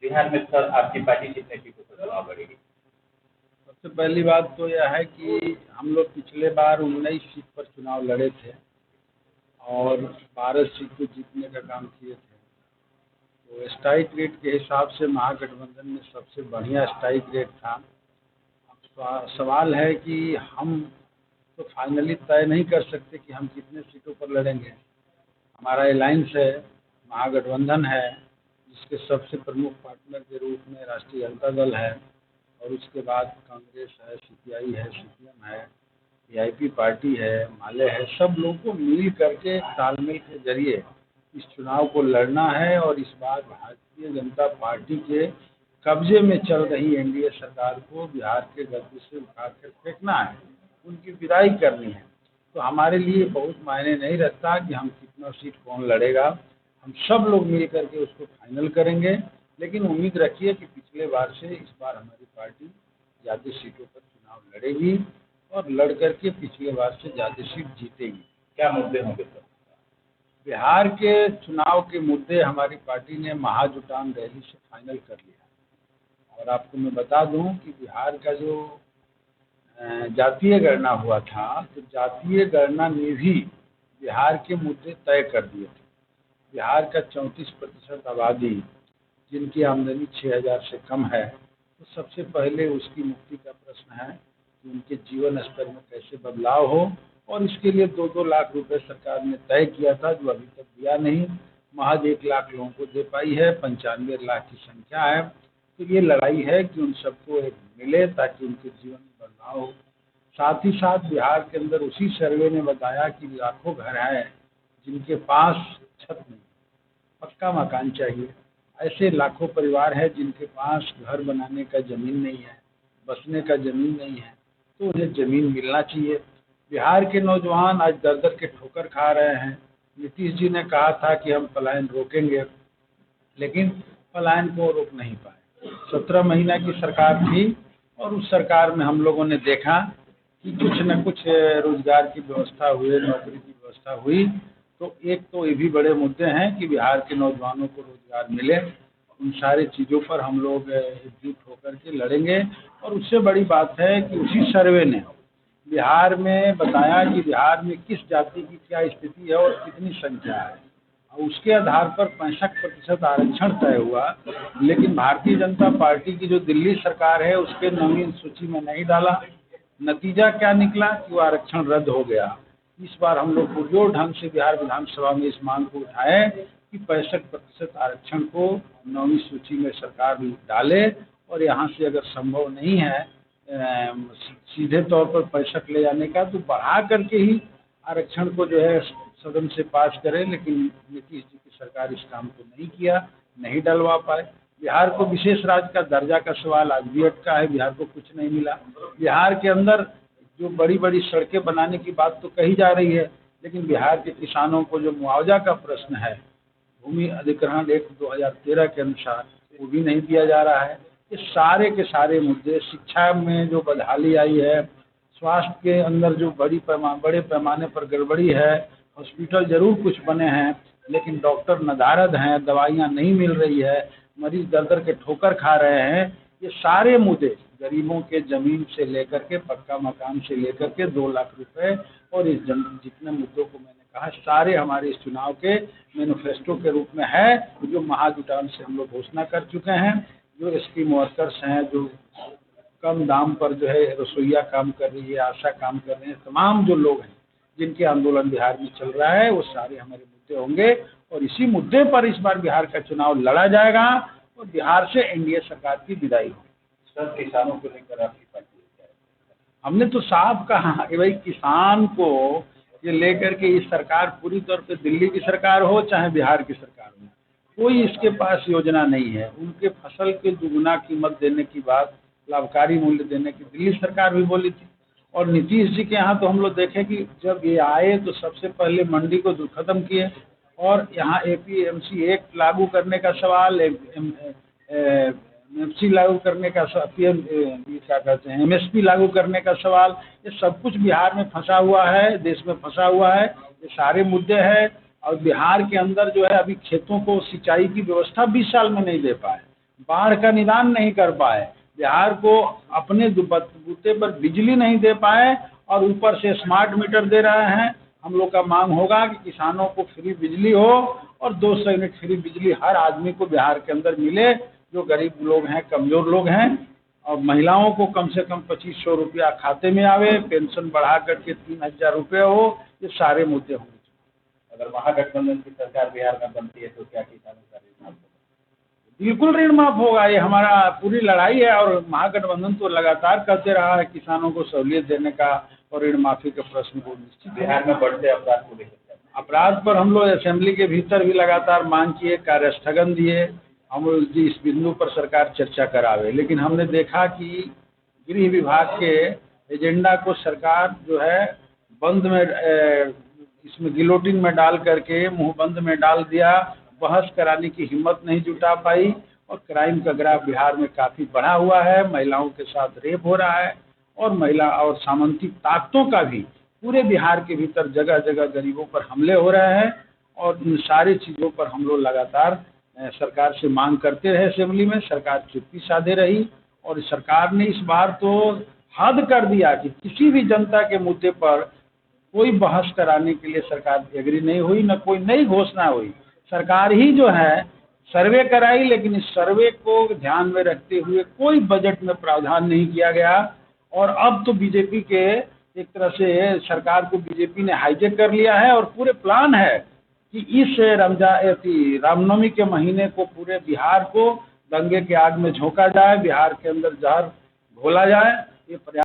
बिहार में सर आपकी पार्टी कितने सीटों पर चुनाव लड़ेगी? सबसे पहली बात तो यह है कि हम लोग पिछले बार 19 सीट पर चुनाव लड़े थे और 12 सीट को जीतने का काम किए थे। तो स्ट्राइक रेट के हिसाब से महागठबंधन में सबसे बढ़िया स्ट्राइक रेट था। अब सवाल है कि हम तो फाइनली तय नहीं कर सकते कि हम कितने सीटों पर लड़ेंगे। हमारा अलायंस है, महागठबंधन है, जिसके सबसे प्रमुख पार्टनर के रूप में राष्ट्रीय जनता दल है और उसके बाद कांग्रेस है, सीपीआई है, सीपीएम है, वीआईपी पार्टी है, माले है। सब लोगों को मिल करके तालमेल के जरिए इस चुनाव को लड़ना है और इस बार भारतीय जनता पार्टी के कब्जे में चल रही एनडीए सरकार को बिहार के गद्दे से उठा कर फेंकना है, उनकी विदाई करनी है। तो हमारे लिए बहुत मायने नहीं रखता कि हम कितना सीट कौन लड़ेगा, हम सब लोग मिल करके उसको फाइनल करेंगे। लेकिन उम्मीद रखिए कि पिछले बार से इस बार हमारी पार्टी ज़्यादा सीटों पर चुनाव लड़ेगी और लड़ करके पिछले बार से ज़्यादा सीट जीतेगी। क्या मुद्दे होंगे सर? बिहार के चुनाव के मुद्दे हमारी पार्टी ने महाजुटान रैली से फाइनल कर लिया। और आपको मैं बता दूं कि बिहार का जो जातीय गणना हुआ था, तो जातीय गणना में भी बिहार के मुद्दे तय कर दिए थे। बिहार का 34% आबादी जिनकी आमदनी 6,000 से कम है, तो सबसे पहले उसकी मुक्ति का प्रश्न है कि उनके जीवन स्तर में कैसे बदलाव हो, और इसके लिए 2-2 लाख रुपए सरकार ने तय किया था, जो अभी तक दिया नहीं। महज 1 लाख लोगों को दे पाई है, 95 लाख की संख्या है। तो ये लड़ाई है कि उन सबको एक मिले ताकि उनके जीवन में बदलाव हो। साथ ही साथ बिहार के अंदर उसी सर्वे ने बताया कि लाखों घर हैं जिनके पास छत नहीं, पक्का मकान चाहिए। ऐसे लाखों परिवार हैं जिनके पास घर बनाने का ज़मीन नहीं है, बसने का ज़मीन नहीं है, तो उन्हें ज़मीन मिलना चाहिए। बिहार के नौजवान आज दर-दर के ठोकर खा रहे हैं। नीतीश जी ने कहा था कि हम पलायन रोकेंगे, लेकिन पलायन को रोक नहीं पाए। 17 महीना की सरकार थी और उस सरकार में हम लोगों ने देखा कि कुछ न कुछ रोजगार की व्यवस्था हुई, नौकरी की व्यवस्था हुई। तो एक तो ये भी बड़े मुद्दे हैं कि बिहार के नौजवानों को रोजगार मिले। उन सारी चीज़ों पर हम लोग एकजुट होकर के लड़ेंगे। और उससे बड़ी बात है कि उसी सर्वे ने बिहार में बताया कि बिहार में किस जाति की क्या स्थिति है और कितनी संख्या है, और उसके आधार पर 65% आरक्षण तय हुआ। लेकिन भारतीय जनता पार्टी की जो दिल्ली सरकार है उसके नवीन सूची में नहीं डाला। नतीजा क्या निकला कि वो आरक्षण रद्द हो गया। इस बार हम लोग पुरजोर ढंग से बिहार विधानसभा में इस मांग को उठाए कि 65% आरक्षण को नवीं सूची में सरकार डाले, और यहाँ से अगर संभव नहीं है सीधे तौर पर 65 ले जाने का, तो बढ़ा करके ही आरक्षण को जो है सदन से पास करें। लेकिन नीतीश जी की सरकार इस काम को नहीं किया, नहीं डलवा पाए। बिहार को विशेष राज्य का दर्जा का सवाल आज भी अटका है, बिहार को कुछ नहीं मिला। बिहार के अंदर जो बड़ी बड़ी सड़कें बनाने की बात तो कही जा रही है, लेकिन बिहार के किसानों को जो मुआवजा का प्रश्न है, भूमि अधिग्रहण एक्ट 2013 के अनुसार, वो भी नहीं दिया जा रहा है। ये सारे के सारे मुद्दे, शिक्षा में जो बदहाली आई है, स्वास्थ्य के अंदर जो बड़े पैमाने पर गड़बड़ी है, हॉस्पिटल जरूर कुछ बने हैं लेकिन डॉक्टर नदारद हैं, दवाइयाँ नहीं मिल रही है, मरीज दर-दर के ठोकर खा रहे हैं। ये सारे मुद्दे, गरीबों के ज़मीन से लेकर के पक्का मकान से लेकर के 2 लाख रुपए, और इस जितने मुद्दों को मैंने कहा, सारे हमारे इस चुनाव के मैनिफेस्टो के रूप में है, जो महाजुटान से हम लोग घोषणा कर चुके हैं। जो स्कीम वर्कर्स हैं, जो कम दाम पर जो है रसोईया काम कर रही है, आशा काम कर रहे हैं, तमाम जो लोग हैं जिनके आंदोलन बिहार में चल रहा है, वो सारे हमारे मुद्दे होंगे। और इसी मुद्दे पर इस बार बिहार का चुनाव लड़ा जाएगा और बिहार से एनडीए सरकार की विदाई होगी। सर किसानों को लेकर आपकी पार्टी क्या है? हमने तो साफ कहा कि भाई किसान को ये लेकर के ये सरकार पूरी तौर पे दिल्ली की सरकार हो चाहे बिहार की सरकार हो, कोई इसके पास योजना नहीं है। उनके फसल के दुगुना कीमत देने की बात, लाभकारी मूल्य देने की दिल्ली सरकार भी बोली थी। और नीतीश जी के यहाँ तो हम लोग देखें कि जब ये आए तो सबसे पहले मंडी को ख़त्म किए, और यहाँ एपीएमसी एक्ट लागू करने का सवाल, एमएसपी लागू करने का, क्या कहते हैं, एमएसपी लागू करने का सवाल, ये सब कुछ बिहार में फंसा हुआ है, देश में फंसा हुआ है। ये सारे मुद्दे हैं। और बिहार के अंदर जो है अभी खेतों को सिंचाई की व्यवस्था 20 साल में नहीं दे पाए। बाढ़ का निदान नहीं कर पाए, बिहार को अपने बूते पर बिजली नहीं दे पाए और ऊपर से स्मार्ट मीटर दे रहे हैं। हम लोग का मांग होगा कि किसानों को फ्री बिजली हो और 200 यूनिट फ्री बिजली हर आदमी को बिहार के अंदर मिले, जो गरीब लोग हैं, कमज़ोर लोग हैं, और महिलाओं को कम से कम 2500 रुपया खाते में आवे, पेंशन बढ़ा करके 3000 रुपये हो। ये सारे मुद्दे होंगे। अगर महागठबंधन की सरकार बिहार में बनती है तो क्या किसानों का ऋण माफ होगा? बिल्कुल ऋण माफ होगा। ये हमारा पूरी लड़ाई है और महागठबंधन तो लगातार करते रहा है किसानों को सहूलियत देने का और ऋण माफी के प्रश्न को निश्चित। बिहार में बढ़ते अपराध को लेकर अपराध पर हम लोग असेंबली के भीतर भी लगातार मांग किए, कार्य स्थगन दिए, हम इस बिंदु पर सरकार चर्चा करावे, लेकिन हमने देखा कि गृह विभाग के एजेंडा को सरकार जो है बंद में इसमें गिलोटिन में डाल करके मुंह बंद में डाल दिया। बहस कराने की हिम्मत नहीं जुटा पाई और क्राइम का ग्राफ बिहार में काफ़ी बढ़ा हुआ है। महिलाओं के साथ रेप हो रहा है और महिला और सामंती ताकतों का भी पूरे बिहार के भीतर जगह जगह गरीबों पर हमले हो रहे हैं और इन सारी चीज़ों पर हम लोग लगातार सरकार से मांग करते रहे। असेंबली में सरकार चुप्पी साधे रही और सरकार ने इस बार तो हद कर दिया कि किसी भी जनता के मुद्दे पर कोई बहस कराने के लिए सरकार एग्री नहीं हुई, न कोई नई घोषणा हुई। सरकार ही जो है सर्वे कराई, लेकिन इस सर्वे को ध्यान में रखते हुए कोई बजट में प्रावधान नहीं किया गया। और अब तो बीजेपी के एक तरह से सरकार को बीजेपी ने हाईजेक कर लिया है और पूरे प्लान है कि इस रामनवमी के महीने को पूरे बिहार को दंगे के आग में झोंका जाए, बिहार के अंदर जहर घोला जाए। ये